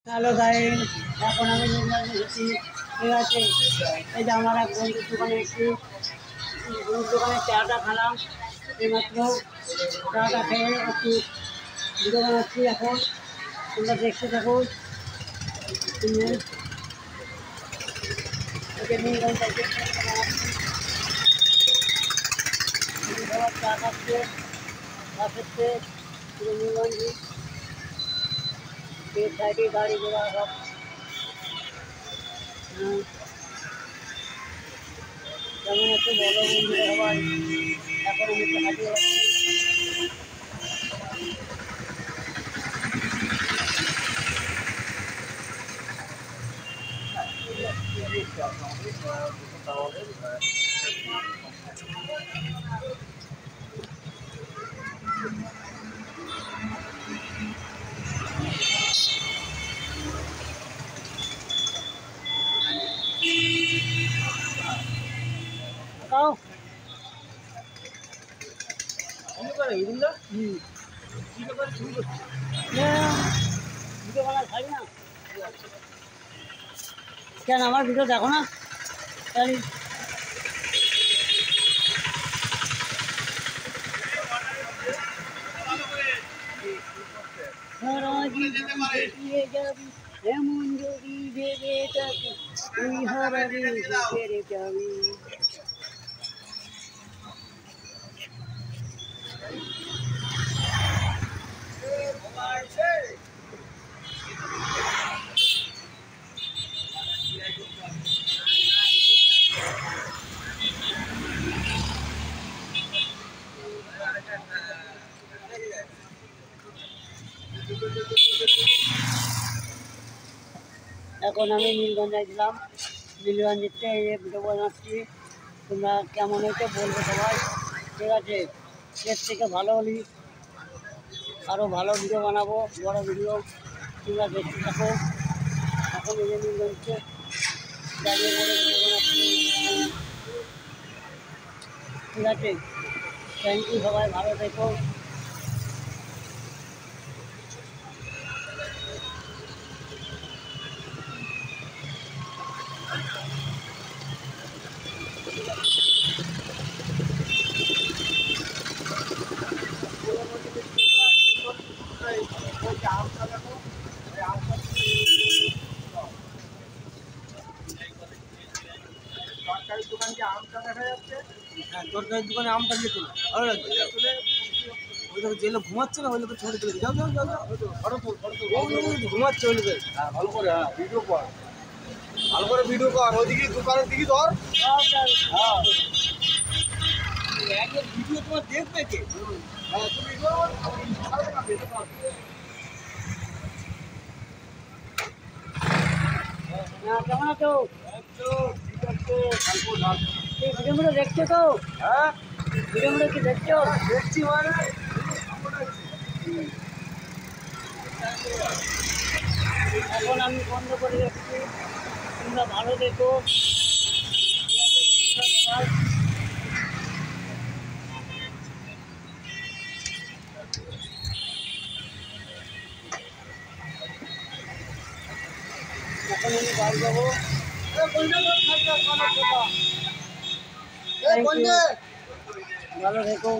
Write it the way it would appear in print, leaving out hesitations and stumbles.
Hello guys, এখন আমি নির্মাণে এসেছি। ঠিক আছে, এই যে আমার এক বন্ধুর দোকানে একটু বন্ধুর দোকানে চাটা খেলাম। এইমাত্র চাটা খেয়ে একটু ভিডিও বানাচ্ছি। এখন তোমরা দেখতে থাকো। সবার চা খাচ্ছে, চা খেচ্ছে পুরো নির্মাণজি। সাইডে গাড়ি ঘোড়া সব। যেমন একটু বলো বন্ধুরা সবাই, এখন আমি একটু হাঁটিয়ে যাচ্ছি। তাও ভিডিও বানা খাই না কেন? আমার ভিডিও দেখো না? তাই এমন যদি ভেবে থাকি তুই হারাবি ছেড়ে যাবি। এখন আমি নীলগঞ্জে ছিলাম। নীলগঞ্জেতে এই ভিডিও বানাচ্ছি। তোমরা কেমন হয়েছে বলবে সবাই। ঠিক আছে, এর থেকে ভালো হলে আরও ভালো ভিডিও বানাবো, বড় ভিডিও। তোমরা দেখতে থাকো। এখন এই যে নীলগঞ্জে দাঁড়িয়ে পড়ে ভিডিও বানাচ্ছি। ঠিক আছে, থ্যাংক ইউ, সবাই ভালো থেকো। তরকারির দোকানে আমটা দেখা যাচ্ছে। হ্যাঁ, তরকারির দোকানে আমটা দিয়ে তোলো, ভালো লাগছে। ওই লোক যে লোক ঘুমাচ্ছে না, ওই লোকের ছবি তুলে যাও যাও যাও যাও, ঘুমাচ্ছে ওই লোকের। হ্যাঁ, ভালো করে, হ্যাঁ ভিডিও কর, ভালো করে ভিডিও কর। ওইদিকে দোকানের দিকে ধর। হ্যাঁ, ভিডিও তোমার দেখবে কে? হ্যাঁ, তুমি কেমন আছো? এই ভিডিওগুলো দেখছো তো? হ্যাঁ, ভিডিওগুলো কি দেখছো? দেখছি মানে। এখন আমি বন্ধ করে রাখছি। তোমরা ভালো দেখো। ঠিক আছে বন্ধুরা সবাই। এখন আমি বাড়ি যাবো। ভালো থেকো।